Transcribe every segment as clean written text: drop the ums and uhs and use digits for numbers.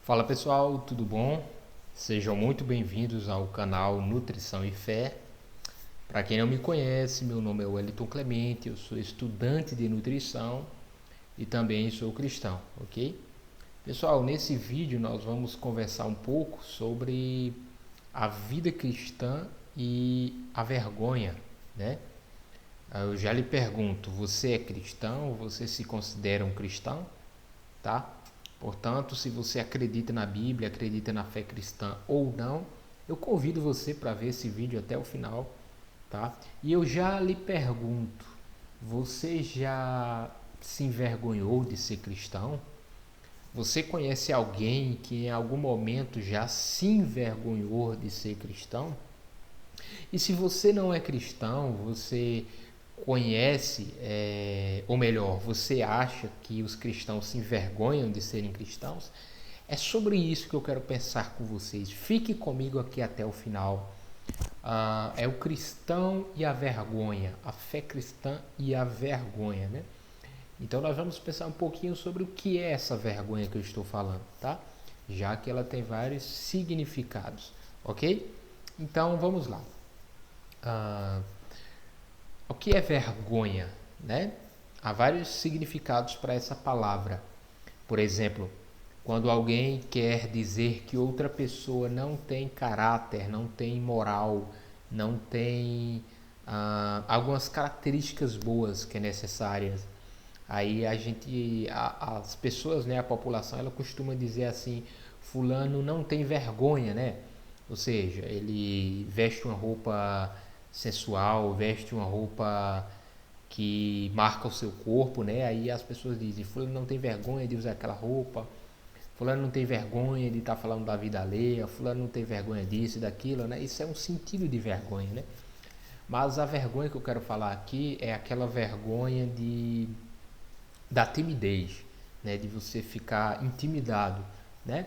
Fala pessoal, tudo bom? Sejam muito bem-vindos ao canal Nutrição e Fé. Para quem não me conhece, meu nome é Wellington Clemente, eu sou estudante de nutrição e também sou cristão, ok? Pessoal, nesse vídeo nós vamos conversar um pouco sobre a vida cristã e a vergonha, né? Eu já lhe pergunto, você é cristão? Você se considera um cristão? Tá? Portanto, se você acredita na Bíblia, acredita na fé cristã ou não, eu convido você para ver esse vídeo até o final, tá? E eu já lhe pergunto, você já se envergonhou de ser cristão? Você conhece alguém que em algum momento já se envergonhou de ser cristão? E se você não é cristão, você conhece, ou melhor, você acha que os cristãos se envergonham de serem cristãos? É sobre isso que eu quero pensar com vocês. Fique comigo aqui até o final. É o cristão e a vergonha, a fé cristã e a vergonha, né? Então nós vamos pensar um pouquinho sobre o que é essa vergonha que eu estou falando, tá? Já que ela tem vários significados, ok? Então vamos lá. Ah, o que é vergonha, né? Há vários significados para essa palavra. Por exemplo, quando alguém quer dizer que outra pessoa não tem caráter, não tem moral, não tem algumas características boas que é necessárias. Aí as pessoas, né, a população, ela costuma dizer assim, fulano não tem vergonha, né? Ou seja, ele veste uma roupa sensual, veste uma roupa que marca o seu corpo, né? Aí as pessoas dizem, fulano não tem vergonha de usar aquela roupa, fulano não tem vergonha de estar falando da vida alheia, fulano não tem vergonha disso e daquilo, né? Isso é um sentido de vergonha, né? Mas a vergonha que eu quero falar aqui é aquela vergonha da timidez, né? De você ficar intimidado, né?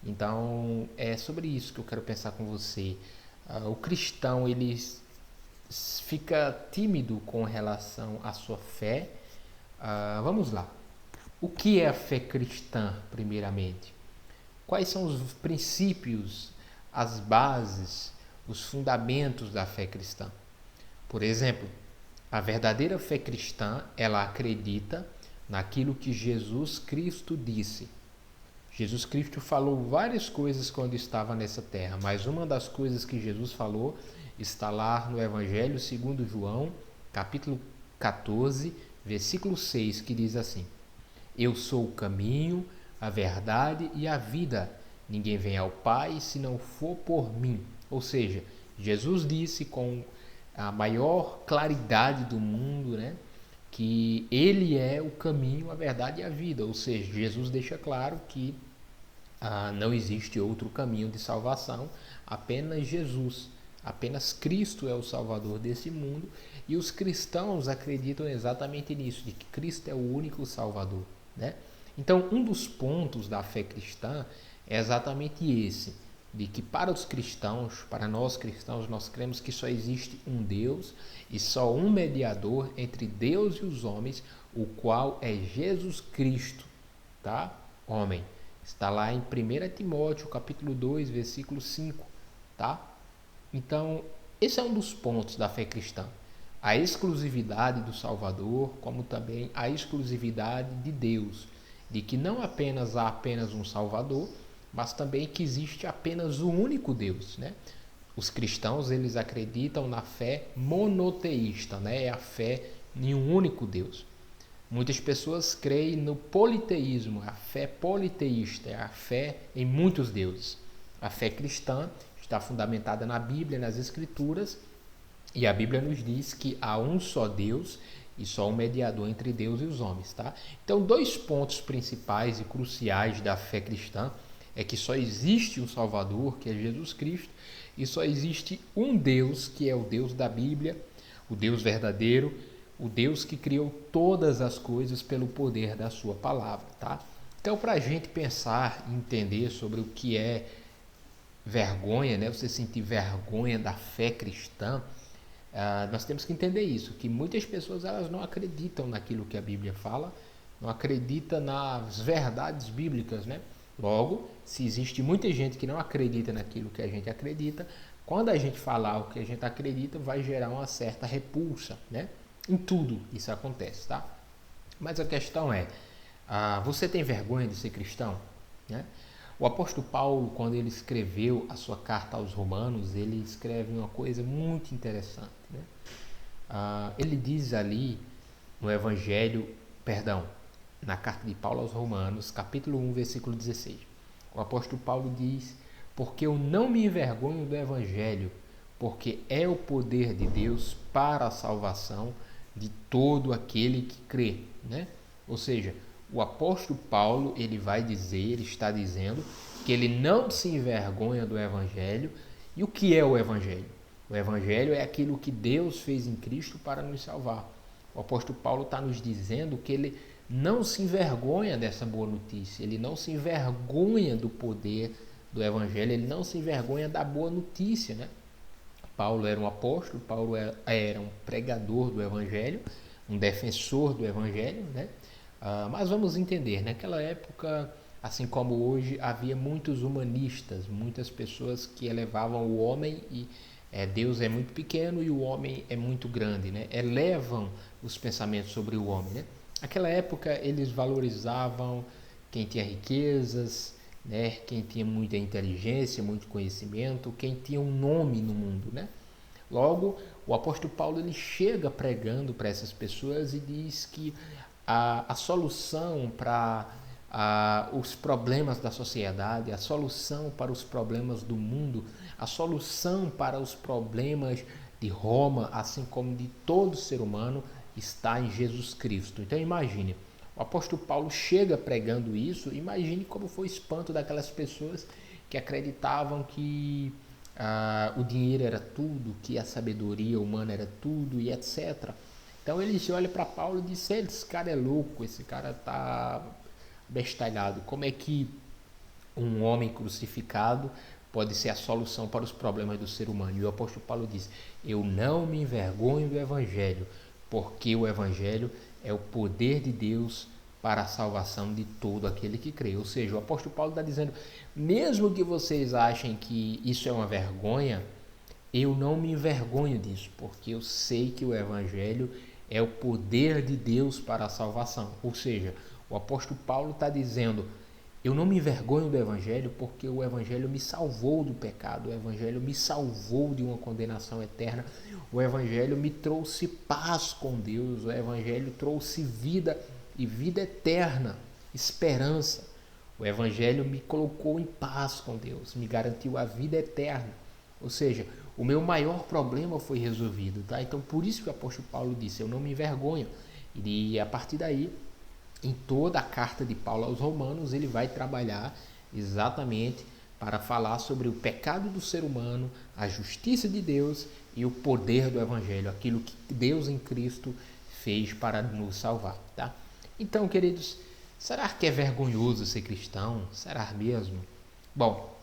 Então é sobre isso que eu quero pensar com você. O cristão ele fica tímido com relação à sua fé. Vamos lá. O que é a fé cristã, primeiramente? Quais são os princípios, as bases, os fundamentos da fé cristã? Por exemplo, a verdadeira fé cristã, ela acredita naquilo que Jesus Cristo disse. Jesus Cristo falou várias coisas quando estava nessa terra, mas uma das coisas que Jesus falou está lá no Evangelho segundo João, capítulo 14, versículo 6, que diz assim: Eu sou o caminho, a verdade e a vida. Ninguém vem ao Pai se não for por mim. Ou seja, Jesus disse com a maior claridade do mundo, né, que ele é o caminho, a verdade e a vida. Ou seja, Jesus deixa claro que não existe outro caminho de salvação, apenas Jesus. Apenas Cristo é o Salvador desse mundo e os cristãos acreditam exatamente nisso, de que Cristo é o único Salvador, né? Então, um dos pontos da fé cristã é exatamente esse, de que para os cristãos, para nós cristãos, nós cremos que só existe um Deus e só um mediador entre Deus e os homens, o qual é Jesus Cristo, tá? Homem. Está lá em 1 Timóteo, capítulo 2, versículo 5, tá? Então, esse é um dos pontos da fé cristã. A exclusividade do Salvador, como também a exclusividade de Deus, de que não apenas há apenas um Salvador, mas também que existe apenas um único Deus, né? Os cristãos, eles acreditam na fé monoteísta, né? É a fé em um único Deus. Muitas pessoas creem no politeísmo, a fé politeísta, é a fé em muitos deuses. A fé cristã está fundamentada na Bíblia, nas Escrituras, e a Bíblia nos diz que há um só Deus e só um mediador entre Deus e os homens, tá? Então, dois pontos principais e cruciais da fé cristã é que só existe um Salvador, que é Jesus Cristo, e só existe um Deus, que é o Deus da Bíblia, o Deus verdadeiro, o Deus que criou todas as coisas pelo poder da sua palavra, tá? Então, para a gente pensar e entender sobre o que é vergonha, né? Você sentir vergonha da fé cristã, nós temos que entender isso, que muitas pessoas elas não acreditam naquilo que a Bíblia fala, não acreditam nas verdades bíblicas, né? Logo, se existe muita gente que não acredita naquilo que a gente acredita, quando a gente falar o que a gente acredita, vai gerar uma certa repulsa, né? Em tudo isso acontece, tá? Mas a questão é, você tem vergonha de ser cristão? Né? O apóstolo Paulo, quando ele escreveu a sua carta aos Romanos, ele escreve uma coisa muito interessante, né? Ele diz ali no Evangelho, perdão, na carta de Paulo aos Romanos, capítulo 1, versículo 16. O apóstolo Paulo diz: porque eu não me envergonho do Evangelho, porque é o poder de Deus para a salvação de todo aquele que crê, né? Ou seja, o apóstolo Paulo, ele vai dizer, ele está dizendo que ele não se envergonha do Evangelho. E o que é o Evangelho? O Evangelho é aquilo que Deus fez em Cristo para nos salvar. O apóstolo Paulo está nos dizendo que ele não se envergonha dessa boa notícia, ele não se envergonha do poder do Evangelho, ele não se envergonha da boa notícia, né? Paulo era um apóstolo, Paulo era um pregador do Evangelho, um defensor do Evangelho, né? Mas vamos entender, naquela época, assim como hoje, havia muitos humanistas, muitas pessoas que elevavam o homem e Deus é muito pequeno e o homem é muito grande, né? Elevam os pensamentos sobre o homem, né? Naquela época eles valorizavam quem tinha riquezas, né? Quem tinha muita inteligência, muito conhecimento, quem tinha um nome no mundo, né? Logo, o apóstolo Paulo ele chega pregando para essas pessoas e diz que a solução para os problemas da sociedade, a solução para os problemas do mundo, a solução para os problemas de Roma, assim como de todo ser humano, está em Jesus Cristo. Então imagine, o apóstolo Paulo chega pregando isso, imagine como foi o espanto daquelas pessoas que acreditavam que o dinheiro era tudo, que a sabedoria humana era tudo e etc. Então eles olham para Paulo e dizem: esse cara é louco, esse cara está bestalhado. Como é que um homem crucificado pode ser a solução para os problemas do ser humano? E o apóstolo Paulo diz: eu não me envergonho do Evangelho, porque o Evangelho é o poder de Deus para a salvação de todo aquele que crê. Ou seja, o apóstolo Paulo está dizendo, mesmo que vocês achem que isso é uma vergonha, eu não me envergonho disso, porque eu sei que o Evangelho é o poder de Deus para a salvação. Ou seja, o apóstolo Paulo está dizendo, eu não me envergonho do Evangelho porque o Evangelho me salvou do pecado, o Evangelho me salvou de uma condenação eterna, o Evangelho me trouxe paz com Deus, o Evangelho trouxe vida e vida eterna, esperança. O Evangelho me colocou em paz com Deus, me garantiu a vida eterna. Ou seja, o meu maior problema foi resolvido, tá? Então, por isso que o apóstolo Paulo disse, eu não me envergonho. E a partir daí, em toda a carta de Paulo aos Romanos, ele vai trabalhar exatamente para falar sobre o pecado do ser humano, a justiça de Deus e o poder do Evangelho, aquilo que Deus em Cristo fez para nos salvar, tá? Então, queridos, será que é vergonhoso ser cristão? Será mesmo? Bom,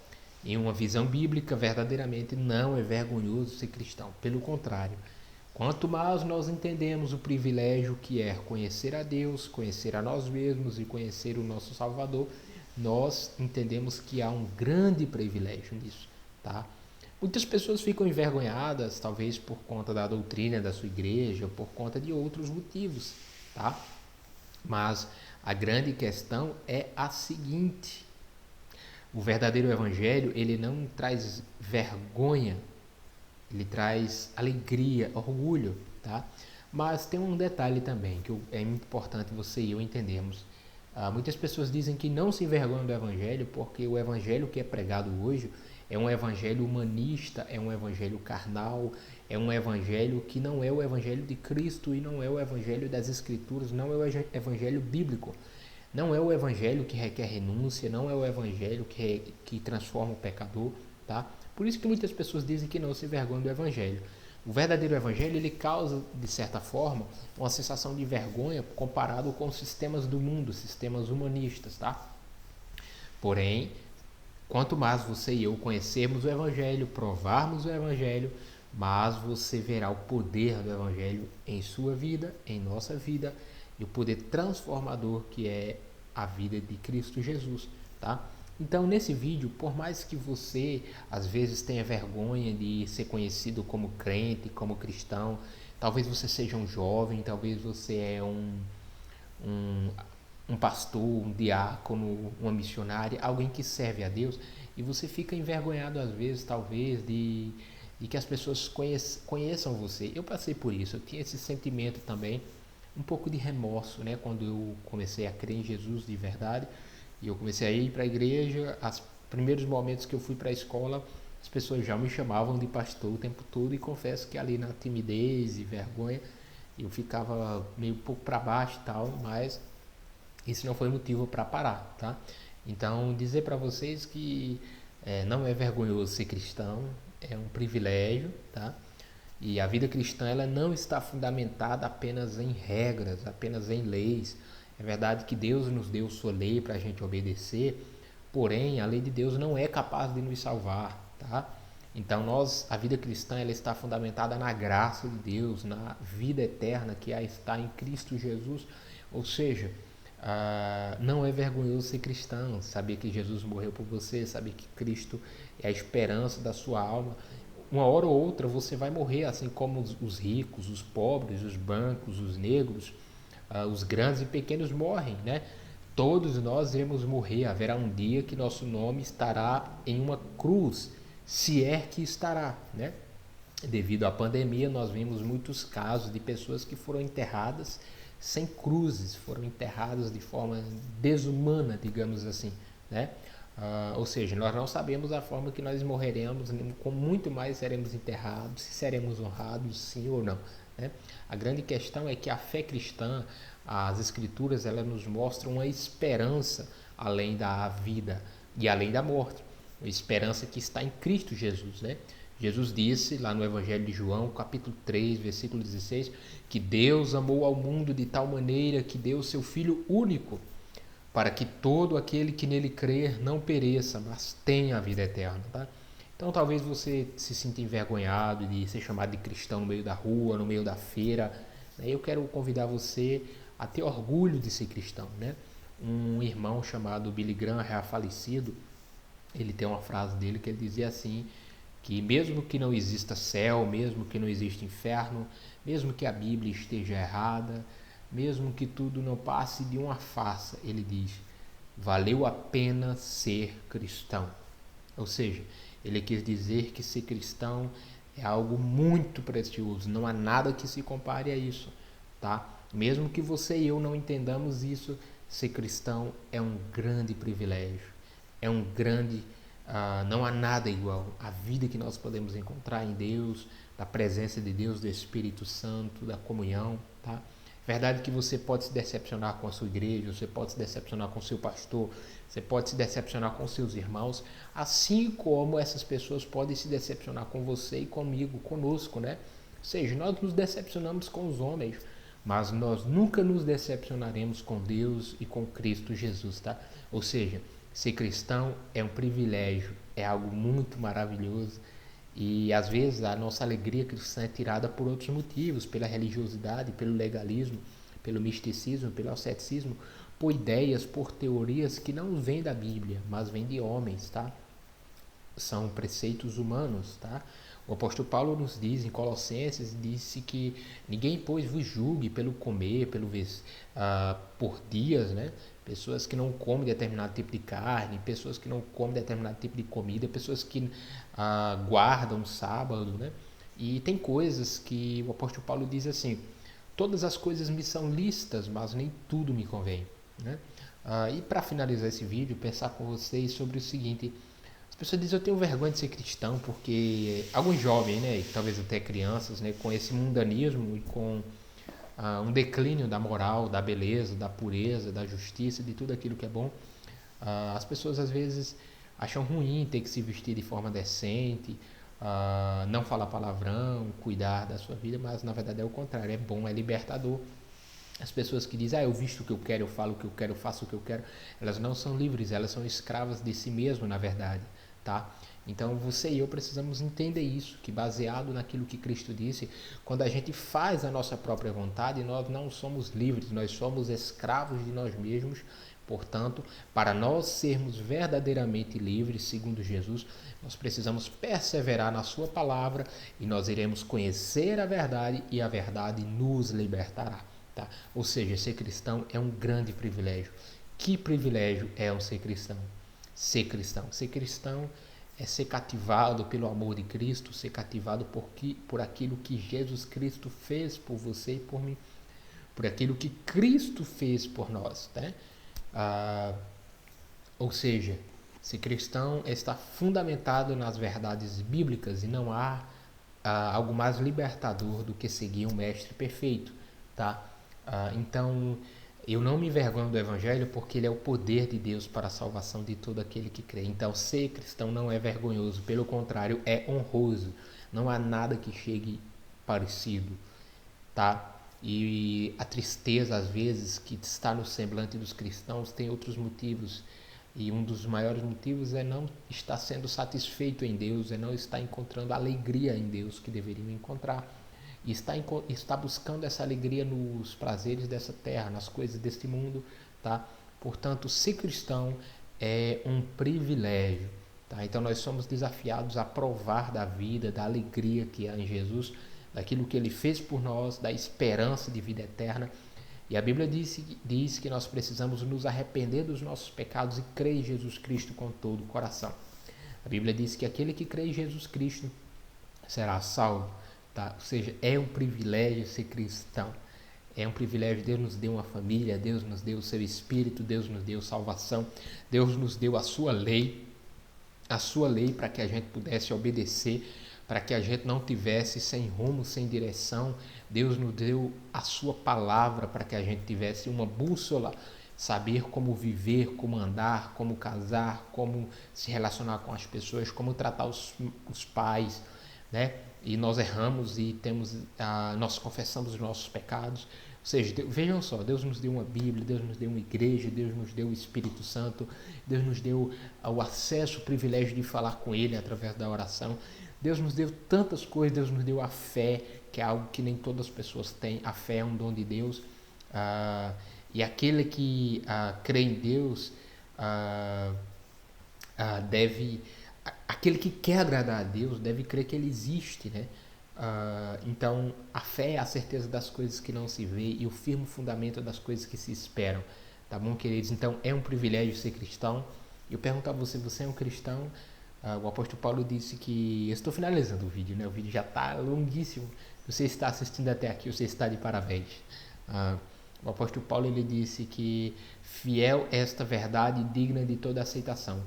em uma visão bíblica, verdadeiramente não é vergonhoso ser cristão. Pelo contrário, quanto mais nós entendemos o privilégio que é conhecer a Deus, conhecer a nós mesmos e conhecer o nosso Salvador, nós entendemos que há um grande privilégio nisso, tá? Muitas pessoas ficam envergonhadas, talvez por conta da doutrina da sua igreja, ou por conta de outros motivos, tá? Mas a grande questão é a seguinte: o verdadeiro evangelho, ele não traz vergonha, ele traz alegria, orgulho, tá? Mas tem um detalhe também que é importante você e eu entendermos. Muitas pessoas dizem que não se envergonham do evangelho porque o evangelho que é pregado hoje é um evangelho humanista, é um evangelho carnal, é um evangelho que não é o evangelho de Cristo e não é o evangelho das Escrituras, não é o evangelho bíblico. Não é o evangelho que requer renúncia, não é o evangelho que transforma o pecador, tá? Por isso que muitas pessoas dizem que não se envergonham do evangelho. O verdadeiro evangelho, ele causa, de certa forma, uma sensação de vergonha comparado com os sistemas do mundo, sistemas humanistas, tá? Porém, quanto mais você e eu conhecermos o evangelho, provarmos o evangelho, mais você verá o poder do evangelho em sua vida, em nossa vida, e o poder transformador que é a vida de Cristo Jesus, tá? Então, nesse vídeo, por mais que você às vezes tenha vergonha de ser conhecido como crente, como cristão, talvez você seja um jovem, talvez você é um, um pastor, um diácono, uma missionária, alguém que serve a Deus, e você fica envergonhado às vezes, talvez, de que as pessoas conheçam você. Eu passei por isso, eu tinha esse sentimento também, um pouco de remorso, né? Quando eu comecei a crer em Jesus de verdade, e eu comecei a ir para a igreja, os primeiros momentos que eu fui para a escola, as pessoas já me chamavam de pastor o tempo todo, e confesso que ali na timidez e vergonha, eu ficava meio um pouco para baixo e tal, mas isso não foi motivo para parar, tá? Então, dizer para vocês que não é vergonhoso ser cristão, é um privilégio, tá? E a vida cristã ela não está fundamentada apenas em regras, apenas em leis. É verdade que Deus nos deu sua lei para a gente obedecer, porém a lei de Deus não é capaz de nos salvar, tá? Então a vida cristã ela está fundamentada na graça de Deus, na vida eterna que está em Cristo Jesus. Ou seja, não é vergonhoso ser cristão, saber que Jesus morreu por você, saber que Cristo é a esperança da sua alma. Uma hora ou outra você vai morrer, assim como os ricos, os pobres, os brancos, os negros, os grandes e pequenos morrem, né? Todos nós iremos morrer. Haverá um dia que nosso nome estará em uma cruz, se é que estará, né? Devido à pandemia, nós vimos muitos casos de pessoas que foram enterradas sem cruzes, foram enterradas de forma desumana, digamos assim, né? Ou seja, nós não sabemos a forma que nós morreremos, com muito mais seremos enterrados, se seremos honrados, sim ou não, né? A grande questão é que a fé cristã, as escrituras, elas nos mostram uma esperança além da vida e além da morte, uma esperança que está em Cristo Jesus, né? Jesus disse lá no Evangelho de João, capítulo 3, versículo 16, que Deus amou ao mundo de tal maneira que deu seu Filho único, para que todo aquele que nele crer não pereça, mas tenha a vida eterna. Tá? Então talvez você se sinta envergonhado de ser chamado de cristão no meio da rua, no meio da feira. Eu quero convidar você a ter orgulho de ser cristão. Né? Um irmão chamado Billy Graham, já falecido, ele tem uma frase dele que ele dizia assim, que mesmo que não exista céu, mesmo que não exista inferno, mesmo que a Bíblia esteja errada, mesmo que tudo não passe de uma farsa, ele diz, valeu a pena ser cristão. Ou seja, ele quis dizer que ser cristão é algo muito precioso, não há nada que se compare a isso, tá? Mesmo que você e eu não entendamos isso, ser cristão é um grande privilégio, é um grande não há nada igual. A vida que nós podemos encontrar em Deus, da presença de Deus, do Espírito Santo, da comunhão, tá? Verdade que você pode se decepcionar com a sua igreja, você pode se decepcionar com o seu pastor, você pode se decepcionar com seus irmãos, assim como essas pessoas podem se decepcionar com você e comigo, conosco, né? Ou seja, nós nos decepcionamos com os homens, mas nós nunca nos decepcionaremos com Deus e com Cristo Jesus, tá? Ou seja, ser cristão é um privilégio, é algo muito maravilhoso e às vezes a nossa alegria cristã é tirada por outros motivos, pela religiosidade, pelo legalismo, pelo misticismo, pelo asceticismo, por ideias, por teorias que não vêm da Bíblia, mas vêm de homens, tá? São preceitos humanos, tá? O apóstolo Paulo nos diz em Colossenses, disse que ninguém, pois, vos julgue pelo comer, por dias, né? Pessoas que não comem determinado tipo de carne, pessoas que não comem determinado tipo de comida, pessoas que guardam sábado, né? E tem coisas que o apóstolo Paulo diz assim, todas as coisas me são lícitas, mas nem tudo me convém, né? E para finalizar esse vídeo, pensar com vocês sobre o seguinte, as pessoas dizem, eu tenho vergonha de ser cristão, porque alguns jovens, né, talvez até crianças, né, com esse mundanismo e com um declínio da moral, da beleza, da pureza, da justiça, de tudo aquilo que é bom, as pessoas às vezes acham ruim ter que se vestir de forma decente, não falar palavrão, cuidar da sua vida, mas na verdade é o contrário, é bom, é libertador. As pessoas que dizem, eu visto o que eu quero, eu falo o que eu quero, eu faço o que eu quero, elas não são livres, elas são escravas de si mesmas, na verdade, tá? Então você e eu precisamos entender isso, que baseado naquilo que Cristo disse, quando a gente faz a nossa própria vontade, nós não somos livres, nós somos escravos de nós mesmos, Portanto, para nós sermos verdadeiramente livres, segundo Jesus, nós precisamos perseverar na sua palavra e nós iremos conhecer a verdade e a verdade nos libertará. Tá? Ou seja, ser cristão é um grande privilégio. Que privilégio é um ser cristão? Ser cristão. Ser cristão é ser cativado pelo amor de Cristo, ser cativado por aquilo que Jesus Cristo fez por você e por mim, por aquilo que Cristo fez por nós. Né? Ou seja, ser cristão está fundamentado nas verdades bíblicas e não há algo mais libertador do que seguir um mestre perfeito. Tá? Então, eu não me envergonho do Evangelho porque ele é o poder de Deus para a salvação de todo aquele que crê. Então, ser cristão não é vergonhoso, pelo contrário, é honroso. Não há nada que chegue parecido. Tá? E a tristeza, às vezes, que está no semblante dos cristãos tem outros motivos. E um dos maiores motivos é não estar sendo satisfeito em Deus, é não estar encontrando alegria em Deus que deveriam encontrar. E está buscando essa alegria nos prazeres dessa terra, nas coisas deste mundo. Tá? Portanto, ser cristão é um privilégio. Tá? Então, nós somos desafiados a provar da vida, da alegria que há em Jesus, daquilo que ele fez por nós, da esperança de vida eterna. E a Bíblia diz que nós precisamos nos arrepender dos nossos pecados e crer em Jesus Cristo com todo o coração. A Bíblia diz que aquele que crê em Jesus Cristo será salvo. Tá? Ou seja, é um privilégio ser cristão. É um privilégio. Deus nos deu uma família, Deus nos deu o seu Espírito, Deus nos deu salvação, Deus nos deu a sua lei para que a gente pudesse obedecer, para que a gente não tivesse sem rumo, sem direção. Deus nos deu a sua palavra para que a gente tivesse uma bússola, saber como viver, como andar, como casar, como se relacionar com as pessoas, como tratar os pais, né? E nós erramos e nós confessamos os nossos pecados. Ou seja, vejam só, Deus nos deu uma Bíblia, Deus nos deu uma igreja, Deus nos deu o Espírito Santo, Deus nos deu o acesso, o privilégio de falar com Ele através da oração. Deus nos deu tantas coisas, Deus nos deu a fé, que é algo que nem todas as pessoas têm. A fé é um dom de Deus. E aquele que crê em Deus aquele que quer agradar a Deus deve crer que Ele existe, né? Então, a fé é a certeza das coisas que não se vê e o firme fundamento das coisas que se esperam. Tá bom, queridos? Então, é um privilégio ser cristão. Eu pergunto a você, você é um cristão? O apóstolo Paulo disse que... Eu estou finalizando o vídeo, né? O vídeo já está longuíssimo. Você está assistindo até aqui, você está de parabéns. O apóstolo Paulo ele disse que fiel é esta verdade digna de toda aceitação,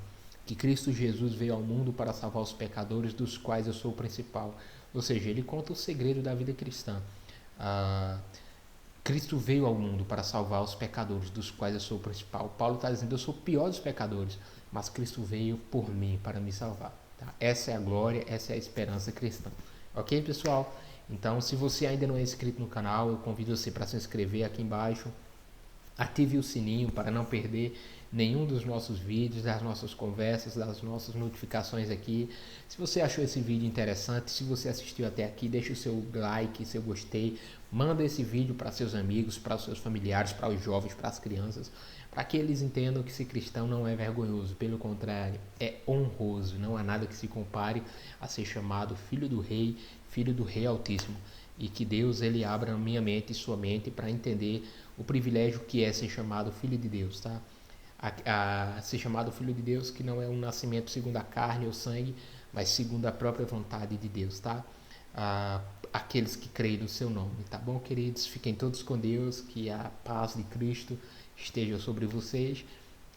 que Cristo Jesus veio ao mundo para salvar os pecadores, dos quais eu sou o principal. Ou seja, ele conta o segredo da vida cristã. Cristo veio ao mundo para salvar os pecadores, dos quais eu sou o principal. Paulo está dizendo, eu sou o pior dos pecadores, mas Cristo veio por mim, para me salvar. Tá? Essa é a glória, essa é a esperança cristã. Ok, pessoal? Então, se você ainda não é inscrito no canal, eu convido você para se inscrever aqui embaixo. Ative o sininho para não perder nenhum dos nossos vídeos, das nossas conversas, das nossas notificações aqui. Se você achou esse vídeo interessante, se você assistiu até aqui, deixe o seu like, seu gostei. Manda esse vídeo para seus amigos, para os seus familiares, para os jovens, para as crianças, para que eles entendam que ser cristão não é vergonhoso, pelo contrário, é honroso. Não há nada que se compare a ser chamado filho do Rei Altíssimo. E que Deus ele abra minha mente e sua mente para entender o privilégio que é ser chamado filho de Deus, tá? Ser chamado filho de Deus, que não é um nascimento segundo a carne ou sangue, mas segundo a própria vontade de Deus, tá? Aqueles que creem no seu nome, tá bom, queridos? Fiquem todos com Deus, que a paz de Cristo esteja sobre vocês.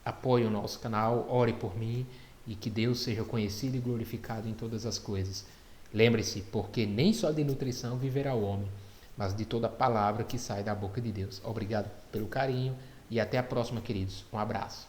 Apoie o nosso canal, ore por mim e que Deus seja conhecido e glorificado em todas as coisas. Lembre-se, porque nem só de nutrição viverá o homem, mas de toda palavra que sai da boca de Deus. Obrigado pelo carinho e até a próxima, queridos. Um abraço.